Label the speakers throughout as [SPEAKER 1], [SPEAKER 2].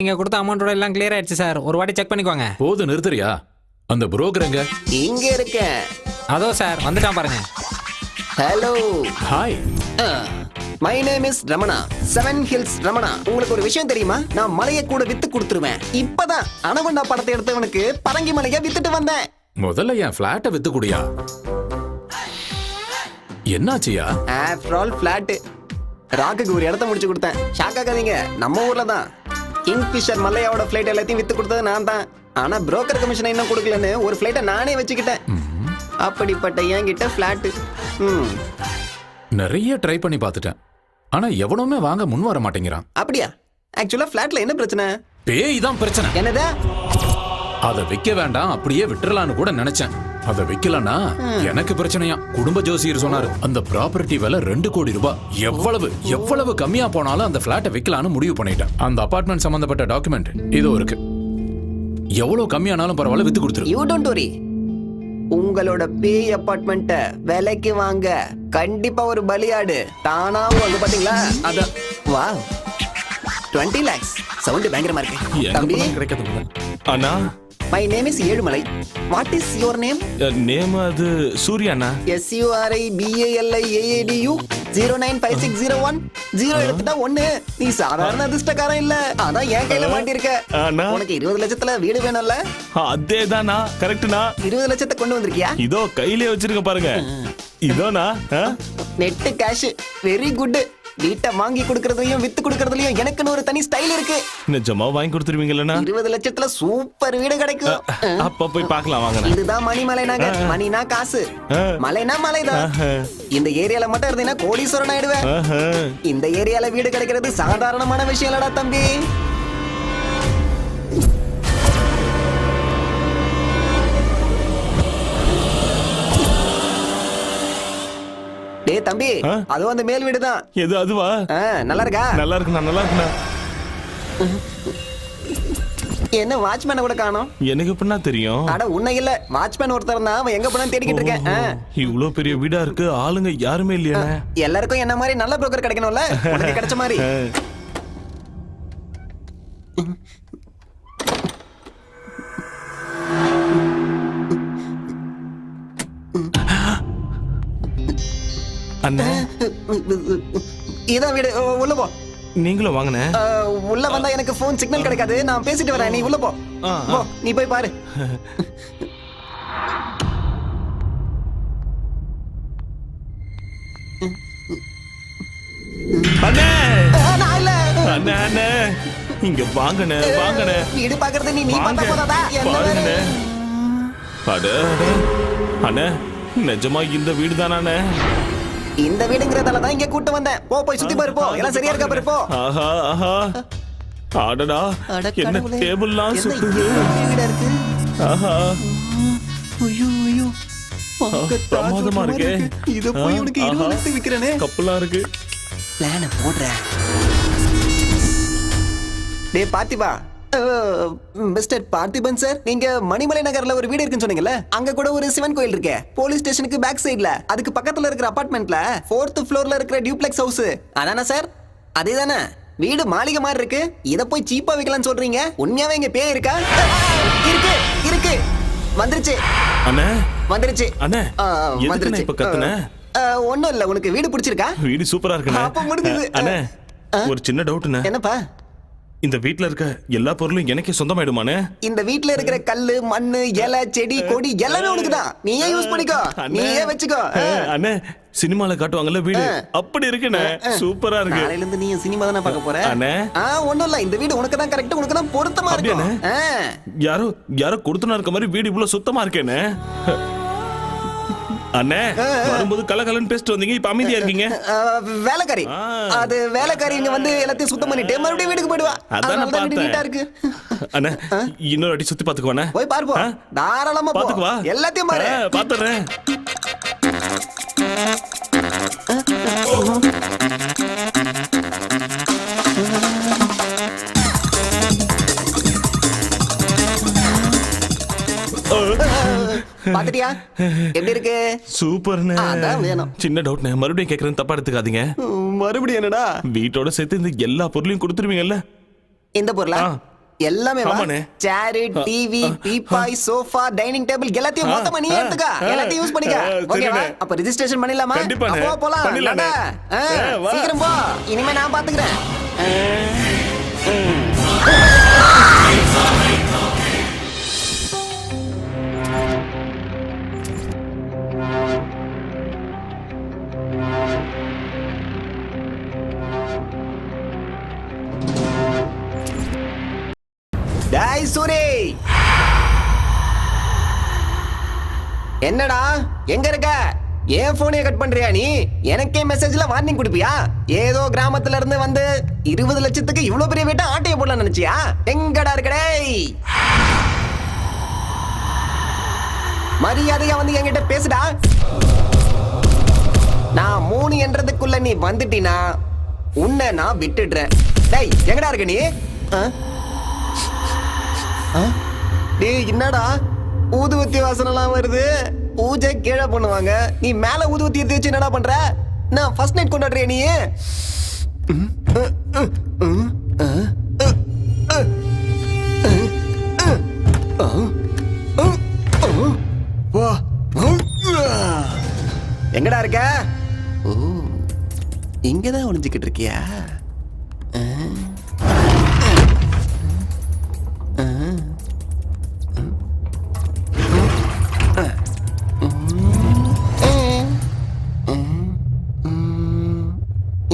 [SPEAKER 1] நீங்க கொடுத்த அமௌண்டோட எல்லாம் கிளியர் ஆயிடுச்சு சார். ஒரு வாட்டி செக் பண்ணிக்கோங்க.
[SPEAKER 2] போது நிறுத்துறியா? அந்த புரோக்கர் எங்க?
[SPEAKER 3] இங்க இருக்கேன்.
[SPEAKER 1] அதோ சார் வந்துட்டான் பாருங்க.
[SPEAKER 3] Hello.
[SPEAKER 2] Hi.
[SPEAKER 3] My name is Ramana. 7 hills Ramana. உங்களுக்கு ஒரு விஷயம் தெரியுமா? நான் மலையை கூட வித்து கொடுத்துருவேன். இப்பதான் அனவண்ணா படத்தை எடுத்தவனுக்கு பரங்கி மலையை வித்துட்டு வந்தேன்.
[SPEAKER 2] முதல்ல என் பிளாட்டை வித்து குடியா. என்னாச்சியா?
[SPEAKER 3] After all flat. ராக்குக்கு ஒரு இடத்த முடிச்சு கொடுத்தேன். ஷாக் ஆகாதீங்க, நம்ம ஊர்ல தான். கிங்ஃபிஷர் மல்லையாவோட ஃபிளைட் எல்லாத்தையும் வித்து கொடுத்தது நான் தான். ஆனா புரோக்கர் கமிஷன் இன்னும் கொடுக்கலன்னு ஒரு ஃபிளைட்டை நானே வச்சுக்கிட்டேன். அப்படிப்பட்ட என்கிட்ட பிளாட்.
[SPEAKER 2] நிறைய ட்ரை பண்ணி பார்த்துட்டேன். ஆனா எவனுமே வாங்க முன் வர மாட்டேங்கிறான்.
[SPEAKER 3] அப்படியா? ஆக்சுவலா பிளாட்ல என்ன பிரச்சனை?
[SPEAKER 2] பேய் தான் பிரச்சனை.
[SPEAKER 3] என்னது?
[SPEAKER 2] அதை விற்க வேண்டாம், அப்படியே விட்டுறலான்னு கூட நினைச்சேன். அதை விக்கலன்னா எனக்கு பிரச்சனையா. குடும்ப ஜோசியர் சொன்னாரு அந்த ப்ராப்பர்ட்டி விலை 2 கோடி ரூபாய். எவ்வளவு கம்மியா போனாலும் அந்த பிளாட்டை விக்கலான்னு முடிவு பண்ணிட்டேன். அந்த அபார்ட்மெண்ட் சம்பந்தப்பட்ட டாக்குமெண்ட் இதோ இருக்கு. எவ்வளவு கம்மியானாலும் பரவாயில்ல, வித்து கொடுத்துரு.
[SPEAKER 3] You don't worry. உங்களோட பேய் அபார்ட்மெண்ட்ட விலைக்கு வாங்க கண்டிப்பா ஒரு பலியாடு தானாவும் வந்து பாத்தீங்களா?
[SPEAKER 2] அத
[SPEAKER 3] வா 20 lakhs. சவுண்ட் பயங்கரமா இருக்கு. தம்பி
[SPEAKER 2] கிடைக்காது.
[SPEAKER 4] அண்ணா,
[SPEAKER 3] my name is Ezhumalai. What is your name?
[SPEAKER 4] Name அது சூர்யா அண்ணா.
[SPEAKER 3] SURIBALIAADU 095601 0 எடுத்துட்டா 1. நீ சாதாரண அதிர்ஷ்டக்காரன் இல்ல. அதான் என் கையில மாட்டிருக்க.
[SPEAKER 4] அண்ணா,
[SPEAKER 3] உனக்கு 20 லட்சத்துல வீடு வேணும்ல?
[SPEAKER 4] அதேதானா? கரெக்ட்னா?
[SPEAKER 3] 20 லட்சத்தை கொண்டு வந்திருக்கியா?
[SPEAKER 4] இதோ கையிலே வச்சிருக்க பாருங்க. இதோனா
[SPEAKER 3] நெட் கேஷ். Very good. வீட்டை வாங்கி கொடுக்கறதுலயும் வித்து கொடுக்கறதுலயும் எனக்குன்னு ஒரு தனி ஸ்டைல் இருக்கு.
[SPEAKER 4] நிஜமா வாங்கி கொடுத்துருவீங்களா?
[SPEAKER 3] 20 லட்சத்துல சூப்பர் வீடு கிடைக்கும்.
[SPEAKER 4] அப்ப போய் பார்க்கலாம் வாங்க.
[SPEAKER 3] இதுதான் மணிமலை நகர். மணினா காசு, மலைனா மலைதான். இந்த ஏரியால மட்டும் இருந்தீங்கன்னா கோடீஸ்வரன் ஆயிடுவேன். இந்த ஏரியால வீடு கிடைக்கிறது சாதாரணமான விஷயம் இல்லடா தம்பி. டேய் தம்பி, அதுவும் அந்த மேல் வீடு தான்.
[SPEAKER 4] எது அதுவா?
[SPEAKER 3] நல்லா இருக்கா?
[SPEAKER 4] நல்லா இருக்குண்ணா, நல்லா இருக்குண்ணா.
[SPEAKER 3] என்ன வாட்ச்மேனை கூட காணோம்?
[SPEAKER 4] எனக்கு எப்படின்னா தெரியும்?
[SPEAKER 3] அட உன்னை இல்ல, வாட்ச்மேன் ஒருத்தர் தான். அவன் எங்க போனான்னு தேடிக்கிட்டு இருக்கேன்.
[SPEAKER 4] இவ்வளவு பெரிய வீடா இருக்கு, ஆளுங்க யாருமே இல்லையா?
[SPEAKER 3] எல்லாருக்கும் என்ன மாதிரி நல்ல புரோக்கர் கிடைக்கணும்ல, உனக்கு கிடைச்ச மாதிரி.
[SPEAKER 4] அண்ணா,
[SPEAKER 3] இதான் வீடு. உள்ள போ.
[SPEAKER 4] நீங்களும் வாங்கண்ணே.
[SPEAKER 3] உள்ள வந்தா எனக்கு போன் சிக்னல் கிடைக்காது. நான் பேசிட்டு வரேன், நீ உள்ள போ. போ, நீ போய் பாரு.
[SPEAKER 4] அண்ணே,
[SPEAKER 3] நான் இல்ல.
[SPEAKER 4] அண்ணே, அண்ணே, இங்க வாங்கண்ணே, வாங்கண்ணே.
[SPEAKER 3] வீடு பாக்குறது நீ பார்த்தா போதாதா? என்ன
[SPEAKER 4] பாருங்கண்ணே.
[SPEAKER 3] வேணும்?
[SPEAKER 4] அட அட. அண்ணே, நிஜமா இந்த வீடு தானே?
[SPEAKER 3] இந்த வீடுங்கிறதால தான் இங்க கூட்டு வந்தேன். போ, போய் சுத்தி பாரு. போ, எல்லாம் சரியா இருக்கா பாரு. போ.
[SPEAKER 4] ஆஹா ஆஹா. அடடா, என்ன டேபிள்லாம் சுத்துது.
[SPEAKER 3] வீடா இருக்கு.
[SPEAKER 4] ஆஹா,
[SPEAKER 3] ஐயோ ஐயோ,
[SPEAKER 4] பிரமாதமா இருக்கே.
[SPEAKER 3] இத போய் உனக்கு 20 லட்சத்துக்கு விக்கிறேனே.
[SPEAKER 4] கப்பலா இருக்கு.
[SPEAKER 3] பிளான போடுறேன். டேய் பார்த்திபா, மிஸ்டர் பார்த்திபன் சார், நீங்க மணிமலை நகர்ல ஒரு வீடு இருக்குன்னு சொன்னீங்கல்ல, அங்க கூட ஒரு சிவன் கோயில் இருக்கு. போலீஸ் ஸ்டேஷனுக்கு பேக் சைடுல, அதுக்கு பக்கத்துல இருக்கிற அபார்ட்மெண்ட்ல 4th ஃப்ளோர்ல இருக்கிற டியூப்ளெக்ஸ் ஹவுஸ் அதானே சார்? அதேதானே? வீடு மாளிகை மாதிரி இருக்கு. இத போய் சீப்பா விக்கலாம்னு சொல்றீங்க? உண்மையாவே இங்க பேய் இருக்கா? இருக்கு இருக்கு. வந்துருச்சு
[SPEAKER 4] அண்ணே,
[SPEAKER 3] வந்துருச்சு.
[SPEAKER 4] அண்ணே, எதுக்குண்ணே
[SPEAKER 3] வந்துருச்சு.
[SPEAKER 4] இப்ப கத்துன?
[SPEAKER 3] ஒண்ணும் இல்ல. உனக்கு வீடு பிடிச்சிருக்கா?
[SPEAKER 4] வீடு சூப்பரா இருக்குண்ணே.
[SPEAKER 3] அப்ப முடிஞ்சது.
[SPEAKER 4] அண்ணே, ஒரு சின்ன டவுட்ண்ணே.
[SPEAKER 3] என்னப்பா?
[SPEAKER 4] இந்த வீட்ல இருக்க எல்லா பொருளும் எனக்கே சொந்தமாயிடுமானே?
[SPEAKER 3] இந்த வீட்ல இருக்கிற கல்லு, மண்ணு, இலை, செடி, கொடி எல்லாமே உனக்கு தான். நீயே யூஸ் பண்ணிக்கோ, நீயே வச்சுக்கோ.
[SPEAKER 4] அண்ணே, சினிமால காட்டுவாங்கல்ல வீடு, அப்படி இருக்குண்ணே. சூப்பரா இருக்கு.
[SPEAKER 3] நாளையில இருந்து நீ சினிமா தானே பார்க்க போற?
[SPEAKER 4] அண்ணே,
[SPEAKER 3] ஒண்ணும் இல்ல. இந்த வீடு உனக்கு தான் கரெக்ட், உனக்கு தான் பொருத்தமா இருக்கும்.
[SPEAKER 4] யாரோ யாரோ கொடுத்தனா இருக்க மாதிரி வீடு இவ்வளவு சுத்தமா இருக்கேனே. அண்ணே, வரும்போது கலகலன்னு பேசிட்டு வந்தீங்க, இப்ப அமைதியா இருக்கீங்க.
[SPEAKER 3] வேலைக்காரி, அது வேலைக்காரி இங்க வந்து எல்லாத்தையும் சுத்தம் பண்ணிட்டு மறுபடியும் வீட்டுக்கு போயிடுவா.
[SPEAKER 4] அதான்
[SPEAKER 3] வீடு நீட்டா இருக்கு.
[SPEAKER 4] அண்ணே, இன்னொரு அடி சுத்தி பாத்துக்குவானே.
[SPEAKER 3] போய் பாருப்போ, தாராளமா
[SPEAKER 4] பாத்துக்குவா.
[SPEAKER 3] எல்லாத்தையும் பாரு.
[SPEAKER 4] பாத்துறேன்.
[SPEAKER 3] பாத்துட்டியா எப்படி இருக்கு?
[SPEAKER 4] சூப்பர்ண்ணே.
[SPEAKER 3] அதான் வேணும்.
[SPEAKER 4] சின்ன டவுட்ண்ணே, மறுபடியும் கேக்குறேன், தப்பா எடுத்துக்காதீங்க.
[SPEAKER 3] மறுபடியும் என்னடா?
[SPEAKER 4] வீட்டோட சேர்த்து இந்த எல்லா பொருளையும் கொடுத்துருவீங்கல்ல?
[SPEAKER 3] இந்த பொருளா? எல்லாமே வா.
[SPEAKER 4] ஆமாண்ணே.
[SPEAKER 3] சேரு, டிவி, பீப்பாய், சோஃபா, டைனிங் டேபிள் எல்லாத்தையும் மொத்தமா நீ எடுத்துக்க. எல்லாத்தையும் யூஸ் பண்ணிக்க. ஓகேவா? அப்ப ரெஜிஸ்ட்ரேஷன் பண்ணிடலாமா?
[SPEAKER 4] கண்டிப்பாண்ணே.
[SPEAKER 3] அப்போ போலாம்.
[SPEAKER 4] பண்ணிடலாண்ணே.
[SPEAKER 3] நடா.
[SPEAKER 4] வா.
[SPEAKER 3] சீக்கிரம் போ. இனிமே நான் பாத்துக்கிறேன். டேய் சூரி, என்னடா எங்க இருக்க? ஏன் போனைய கட் பண்றியா நீ? எனக்கே மெசேஜ்ல வார்னிங் கொடுப்பியா? ஏதோ கிராமத்துல இருந்து வந்து 20 லட்சத்துக்கு இவ்வளவு பெரிய வீட்டை ஆட்டைய போடலாம் நினைச்சியா? எங்கடா இருக்க டேய்? மரியாதையா வந்து என்கிட்ட பேசுடா. நான் 3 என்றதுக்குள்ள நீ வந்துட்டினா உன்னை நான் விட்டுடுறேன். டேய் எங்கடா இருக்க நீ? டேய் என்னடா ஊதுவத்தி வாசனெல்லாம் வருது? பூஜை கீழே பண்ணுவாங்க, நீ மேல ஊதுவத்தி எடுத்து வச்சு என்னடா பண்ற? நான் ஃபர்ஸ்ட் நைட் கொண்டாடுறியா நீ? எங்கடா இருக்க? ஓ, இங்கதான் ஒளிஞ்சுக்கிட்டு இருக்கியா?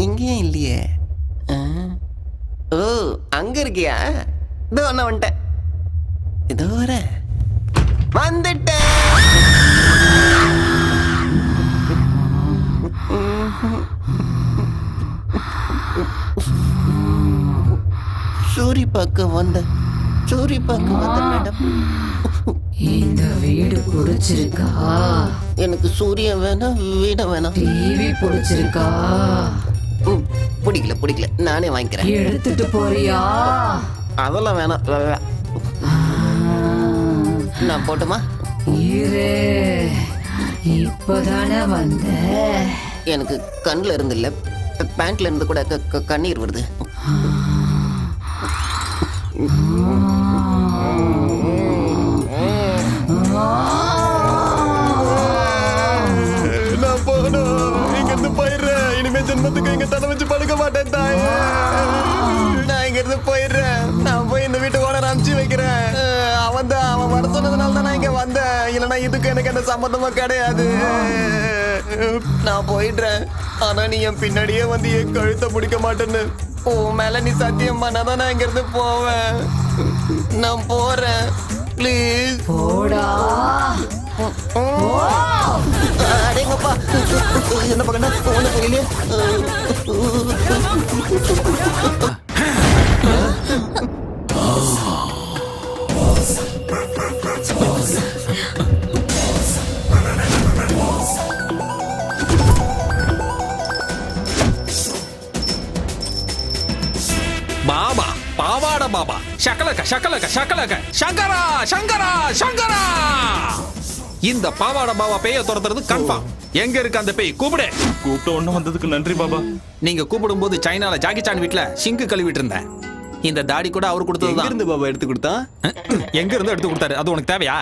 [SPEAKER 3] இங்கேயும் இல்லையே. ஓ, அங்க இருக்கியா? இதோ நான் வந்துட்டேன். இதோ வரேன். வந்துட்டேன். சூரி பக்கம் வந்த மேடம்.
[SPEAKER 5] இந்த வீடு பிடிச்சிருக்கா?
[SPEAKER 3] எனக்கு சூரியன் வேணாம், வீட வேணாம்.
[SPEAKER 5] டிவி பிடிச்சிருக்கா?
[SPEAKER 3] பிடிக்கல, நானே வாங்கிக்கிறேன்.
[SPEAKER 5] எடுத்துட்டு போறியா?
[SPEAKER 3] அதெல்லாம் வேணாம். நான் போட்டுமா?
[SPEAKER 5] இரு, இப்பதானே வந்த.
[SPEAKER 3] எனக்கு கண்ணுல இருந்து இல்ல, பேண்ட்ல இருந்து கூட கண்ணீர் வருது.
[SPEAKER 4] நான் போகணும். இங்க இருந்து போயிடுறேன். இனிமே ஜென்மத்துக்கு இங்க தலை வச்சு படுக்க மாட்டேன் தாயே.
[SPEAKER 3] நான் இங்க இருந்து போயிடுறேன். நான் போய் இந்த வீட்டு ஓனர் அனுப்பிச்சு வைக்கிறேன். அவன் வர சொன்னதுனால தான் நான் இங்க வந்தேன். இல்லைன்னா இதுக்கு எனக்கு எந்த சம்மந்தமா கிடையாது. நான் போயிடுறேன். ஆனா நீ என் பின்னாடியே வந்து என் கழுத்தை பிடிக்க மாட்டேன்னு உன் மேல நீ சத்தியம் பண்ணாதான் நான் இங்க இருந்து போவேன். நான் போறேன். ப்ளீஸ்
[SPEAKER 5] போடா.
[SPEAKER 3] அடேங்கப்பா, என்ன பண்ண ஒண்ணு புரியலையே.
[SPEAKER 1] பாபா, பாவாட பாபா, சகலக சகலக சகலக சங்கரா சங்கரா சங்கரா. இந்த பாவாட பாபா பேய துரத்துறது கன்ஃபார்ம். எங்க இருக்கு அந்த பேய்? கூப்பிடு.
[SPEAKER 4] கூப்பிட்ட ஒண்ணு வந்ததுக்கு நன்றி பாபா.
[SPEAKER 1] நீங்க கூப்பிடும் போது சைனால ஜாக்கி சான் வீட்ல சிங்கு கழுவிட்டு இருந்தேன். இந்த தாடி கூட அவர் கொடுத்ததுதான்.
[SPEAKER 3] இருந்து பாபா எடுத்து கொடுத்தா?
[SPEAKER 1] எங்க இருந்து எடுத்து கொடுத்தாரு? அது உனக்கு தேவையா?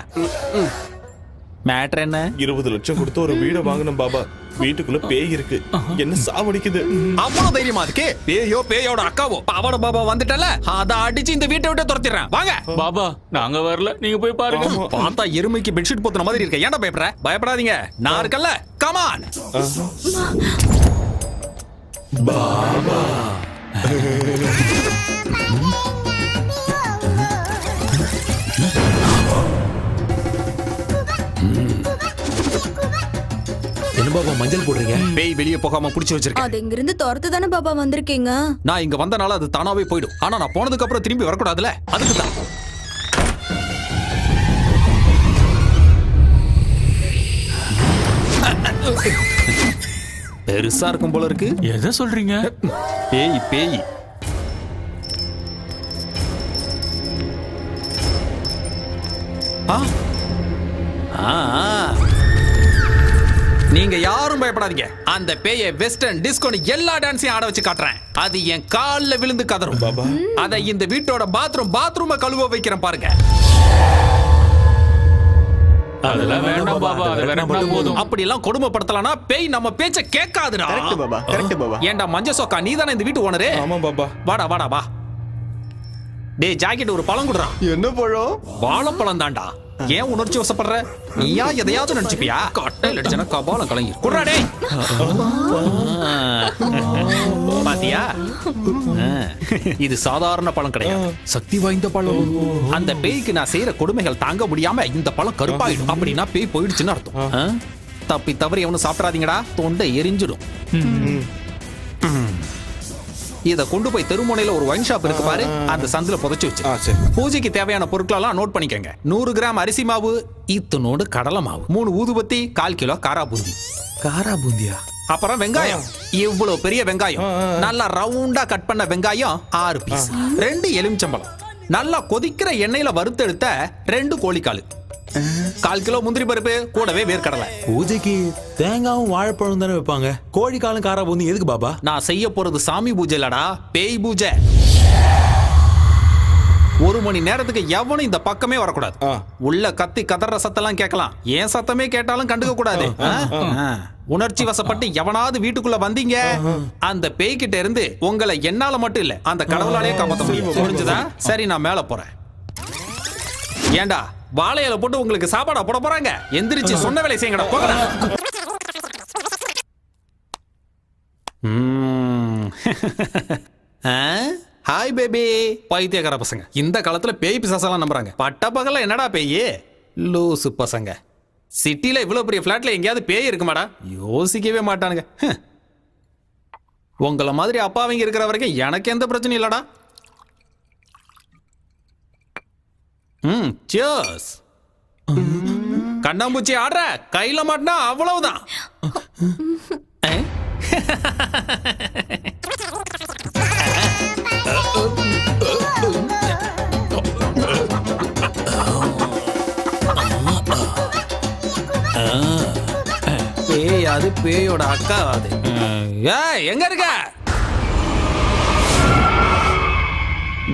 [SPEAKER 1] மேட்டர் என்ன?
[SPEAKER 4] 20 லட்சம் கொடுத்து ஒரு வீடை வாங்கணும் பாபா. வீட்டுக்குள்ள பேய் இருக்கு, என்ன சாவடிக்குது.
[SPEAKER 1] அவ்வளவு தைரியமா இருக்கு? பேயோ பேயோட அக்காவோ பாவாட பாபா வந்துட்டல, அத அடிச்சு இந்த வீட்டை விட்டு துரத்திடுறேன். வாங்க
[SPEAKER 6] பாபா, நாங்க வரல, நீங்க போய் பாருங்க.
[SPEAKER 1] பார்த்தா எருமைக்கு பெட்ஷீட் போத்துன மாதிரி இருக்க. ஏன்டா பயப்படுற? பயப்படாதீங்க, நான் இருக்கல்ல. கமான்
[SPEAKER 4] பாபா.
[SPEAKER 2] என்ன பாபா மஞ்சள் போடுறீங்க?
[SPEAKER 1] பேய் வெளியே போகாம புடிச்சு வச்சிருக்கேன்.
[SPEAKER 7] அது இங்கிருந்து துரத்து தானே பாபா வந்திருக்கீங்க.
[SPEAKER 1] நான் இங்க வந்தனால அது தானாவே போயிடும். ஆனா நான் போனதுக்கு அப்புறம் திரும்பி வரக்கூடாதுல, அதுக்கு தான். பெருசா இருக்கும் போல இருக்கு.
[SPEAKER 6] எதை சொல்றீங்க?
[SPEAKER 1] பேய் பேய். ஆ ஆ நீங்க யாரும் பயப்படாதீங்க. அந்த பேயை வெஸ்டர்ன் டிஸ்கோ எல்லா டான்ஸையும் ஆட வச்சு காட்டுறேன். அது என் கால்ல விழுந்து கதறும்.
[SPEAKER 4] பாபா
[SPEAKER 1] அதை இந்த வீட்டோட பாத்ரூம் கழுவ வைக்கிறேன் பாருங்க.
[SPEAKER 6] அதெல்லாம் வேண்டாம் பாபா, அது வேண்டாம் போதும்.
[SPEAKER 1] அப்படி எல்லாம் கொடுமைப்படுத்தலனா பேய் நம்ம பேச்ச கேட்காதுடா.
[SPEAKER 3] Correct Baba, correct Baba.
[SPEAKER 1] ஏண்டா மஞ்ச சொக்கா, நீதானே இந்த வீட்டு ஓனரு?
[SPEAKER 4] ஆமா பாபா.
[SPEAKER 1] வாடா வாடா வா. டேய் ஜாக்கெட் ஒரு பழம் குடுறா.
[SPEAKER 3] என்ன பழம்?
[SPEAKER 1] வாழைப்பழம் தான்டா. ஏன் உணர்ச்சி வசப்படுற? நீயா எதையாவது நினைச்சுப்பியா? கட்டையில் அடிச்சனா கபாலம் கலங்கி குடுறா டேய். பாத்தியா? இது சாதாரண பழம் கிடையாது, சக்தி வாய்ந்த பழம். அந்த பேய்க்கு நான் செய்யற கொடுமைகள் தாங்க முடியாம இந்த பழம் கருப்பாயிடும். அப்படின்னா பேய் போயிடுச்சுன்னு அர்த்தம். தப்பி தவறி எவனும் சாப்பிடாதீங்கடா, தொண்டை எரிஞ்சிடும். இத கொண்டு போய் தெருமுனையில ஒரு ஒயின் ஷாப் இருக்கு பாரு, அந்த சந்துல புதைச்சு வச்சு.
[SPEAKER 4] சரி.
[SPEAKER 1] பூஜைக்கு தேவையான பொருட்களெல்லாம் நோட் பண்ணிக்கங்க. 100 கிராம் அரிசி மாவு, இத்தனோடு கடலை மாவு, 3 ஊதுபத்தி, 1/4 கிலோ காரா பூந்தி.
[SPEAKER 4] காரா பூந்தியா?
[SPEAKER 1] அப்புறம் வெங்காயம், இவ்வளவு பெரிய வெங்காயம், நல்லா ரவுண்டா கட் பண்ண வெங்காயம் 6 பீஸ், 2 எலுமிச்சம்பழம், நல்லா கொதிக்கிற எண்ணெயில வறுத்தெடுத்த 2 கோழிக்கால், 1/4 கிலோ முந்திரி பருப்பு, கூடவே வேர்க்கடலை.
[SPEAKER 8] பூஜைக்கு தேங்காவும் வாழைப்பழம் தானே வைப்பாங்க, கோழிக்காலும் காரா பூந்தி எதுக்கு பாபா?
[SPEAKER 1] நான் செய்ய போறது சாமி பூஜை இல்லடா, பேய் பூஜை. 1 மணி நேரத்துக்கு எவனும் இந்த பக்கமே வரக்கூடாது. உள்ள கத்தி கதற சத்தெல்லாம் கேட்கலாம், ஏன் சத்தமே கேட்டாலும் கண்டுக்க கூடாது. உணர்ச்சி வசப்பட்டு எவனாவது வீட்டுக்குள்ள வந்தீங்க, அந்த பேய்கிட்ட இருந்து உங்களை என்னால மட்டும் இல்ல அந்த கடவுளாலே காப்பாற்ற முடியும். புரிஞ்சுதா? சரி, நான் மேல போறேன். ஏண்டா வாழையில போட்டு உங்களுக்கு சாப்பாடா போட போறாங்க? எந்திரிச்சு சொன்ன வேலை செய்யுங்கடா, போங்கடா. Hi baby. பைத்தியக்கார பசங்க இந்த காலத்துல பேய் பிசாசெல்லாம் நம்புறாங்க. பட்ட பகல்ல என்னடா பேய்? லூசு பசங்க. சிட்டில இவ்வளவு பெரிய பிளாட்ல எங்கேயாவது பேய் இருக்குமாடா? யோசிக்கவே மாட்டானுங்க. உங்களை மாதிரி அப்பாவிங்க இருக்கிற வரைக்கும் எனக்கு எந்த பிரச்சனையும் இல்லடா. சியர்ஸ். கண்ணாம்பூச்சி ஆடுற, கையில மாட்டினா அவ்வளவுதான். பேய் அது பேயோட அக்கா அது. எங்க இருக்க?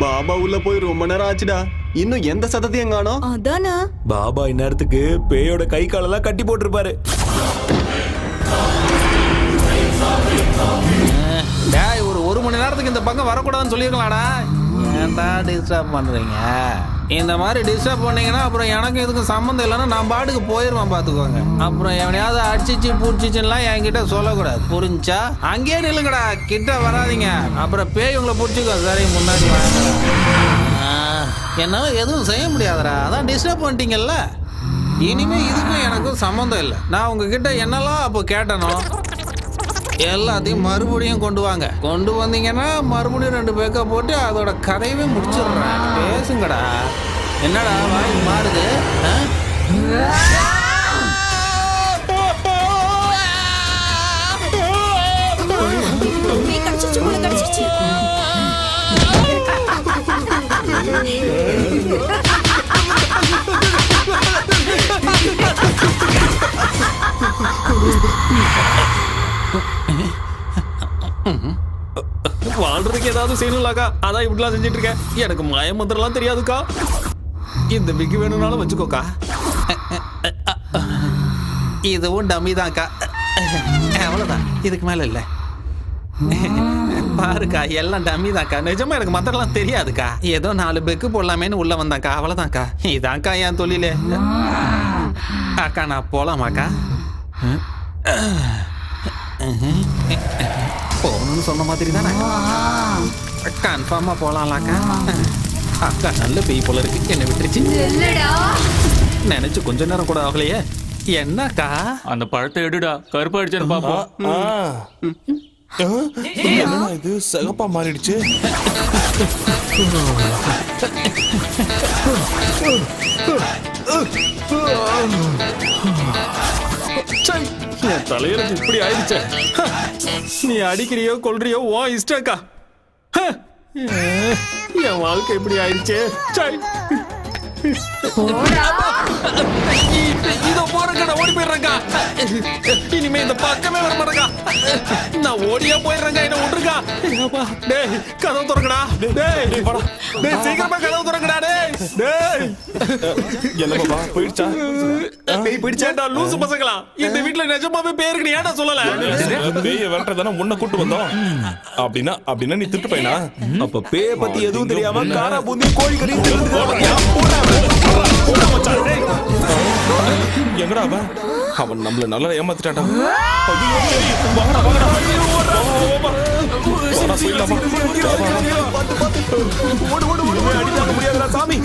[SPEAKER 3] பாபா உள்ள போய் ரொம்ப நேரம் ஆச்சுடா, இன்னும் எந்த சத்தத்தையும் காணோம்.
[SPEAKER 7] அதானே
[SPEAKER 8] பாபா இந்நேரத்துக்கு பேயோட கை காலெல்லாம் கட்டி போட்டிருப்பாரு.
[SPEAKER 1] டேய், ஒரு மணி நேரத்துக்கு இந்த பக்கம் வரக்கூடாதுன்னு சொல்லிருக்கலாம்டா. ஏன்டா டிஸ்டர்ப் பண்றீங்க? இந்த மாதிரி டிஸ்டர்ப் பண்ணீங்கன்னா அப்புறம் எனக்கு இதுக்கும் சம்மந்தம் இல்லைன்னா நான் பாட்டுக்கு போயிடுவேன், பாத்துக்கோங்க. அப்புறம் எவனையாவது அடிச்சிச்சு பூச்சிச்சுலாம் என்கிட்ட சொல்லக்கூடாது, புரிஞ்சா? அங்கேயே நில்லுங்கடா, கிட்ட வராதிங்க, அப்புறம் பேய் உங்களை பிடிச்சிக்கோ. சரி, முன்னாடி வாங்க. என்னால எதுவும் செய்ய முடியாதுடா, அதான் டிஸ்டர்ப் பண்ணிட்டீங்கல்ல. இனிமே இதுக்கும் எனக்கும் சம்மந்தம் இல்லை. நான் உங்ககிட்ட என்னெல்லாம் அப்போ கேட்டனோ எல்லாத்தையும் மறுபடியும் கொண்டு வாங்க. கொண்டு வந்தீங்கன்னா மறுபடியும் 2 பேக்க போட்டு அதோட கதையவே முடிச்சிடுறேன். பேசுங்கடா. என்னடா வாய் மாறுது? வாழ்றதுக்கு ஏதாவது செய்யணும்லாக்கா, அதான் இப்படிலாம் செஞ்சுட்டு இருக்கேன். எனக்கு மாய மந்திரம்லாம் தெரியாதுக்கா. இந்த விக்கு வேணும்னாலும் வச்சுக்கோக்கா. இதுவும் டம்மி தான்க்கா, அவ்வளோதான், இதுக்கு மேல இல்லை. பாருக்கா, எல்லாம் டம்மி தான்க்கா. நிஜமா எனக்கு மந்திரம்லாம் தெரியாதுக்கா. ஏதோ 4 பெக்கு போடலாமேன்னு உள்ள வந்தாக்கா, அவ்வளோதான்க்கா. இதான்க்கா என் தொழிலே. அக்கா நான் போலாமாக்கா? போகணும்னு சொன்ன மாதிரி தானே, கன்ஃபார்மா போலாம்லாக்கா. அக்கா நல்ல பேய் போல இருக்கு, என்ன விட்டுருச்சு. நினைச்சு கொஞ்ச நேரம் கூட ஆகலையே. என்னக்கா?
[SPEAKER 6] அந்த பழத்தை எடுடா, கருப்பாயிடுச்சுன்னு பாப்போம்.
[SPEAKER 4] என்னடா இது சகப்பா மாறிடுச்சு?
[SPEAKER 1] என் தலையெழுத்து இப்படி ஆயிடுச்சு. நீ அடிக்கிறியோ கொல்றியோ ஓ இஷ்டக்கா. என் வாழ்க்கை இப்படி ஆயிடுச்சு.
[SPEAKER 5] போடா.
[SPEAKER 1] இதோ போறேங்க, நான் ஓடி போயிடுறேங்க. இனிமே இந்த பக்கமே வர மாட்டேங்க. நான் ஓடியா போயிடுறேங்க, என்ன விட்டுருக்கா. டேய் கதவு திறக்கடா. டேய் டேய் சீக்கிரமா கதவு திறக்கடா. டேய்
[SPEAKER 4] என்ன பாபா போயிடுச்சா?
[SPEAKER 1] பேய் பிடிச்சாடா லூசு பசங்களா. இந்த வீட்ல நிஜமாவே பேய் இருக்கு, ஏன்டா சொல்லல?
[SPEAKER 4] பேய விரட்டதானே உன்னை கூட்டு வந்தோம். அப்படின்னா நீ திட்டு பையனா?
[SPEAKER 8] அப்ப பேய பத்தி எதுவும் தெரியாம காரா பூந்தி கோழி கறி
[SPEAKER 4] எங்கடா அவன்? அவன் நம்மள நல்லா ஏமாத்திட்டான்டா. ஐயோ, வாங்கடா வாங்கடா. போயிடலாமா?
[SPEAKER 8] அடித்தாங்க முடியாதுடா சாமி.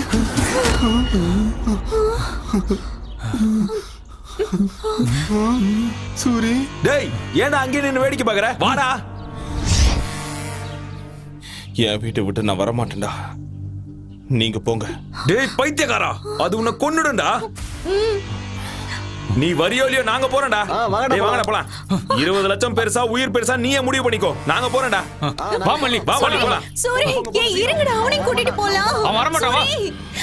[SPEAKER 3] சூரி
[SPEAKER 8] டேய் ஏன்டா அங்கே நின்னு வேடிக்கை பாக்குற? வாடா.
[SPEAKER 4] என் வீட்டை விட்டு நான் வரமாட்டேன்டா. நீங்க போங்க.
[SPEAKER 8] டேய் பைத்தியக்காரா, அது உன்னை கொன்னுடும்டா. நீ வரியோ இல்லையோ நாங்க போறோம்டா.
[SPEAKER 3] வாங்கடா,
[SPEAKER 8] டேய் வாங்கடா போலாம். 20 லட்சம் பெருசா உயிர் பெருசா நீயே முடிவு பண்ணிக்கோ. நாங்க போறோம்டா.
[SPEAKER 6] வா மல்லி
[SPEAKER 8] வா வா போலாம்.
[SPEAKER 7] சூரி ஏய் இருங்கடா, அவனையும் கூட்டிட்டு போலாம்.
[SPEAKER 6] அவன் வரமாட்டான், வா.
[SPEAKER 7] சூரி,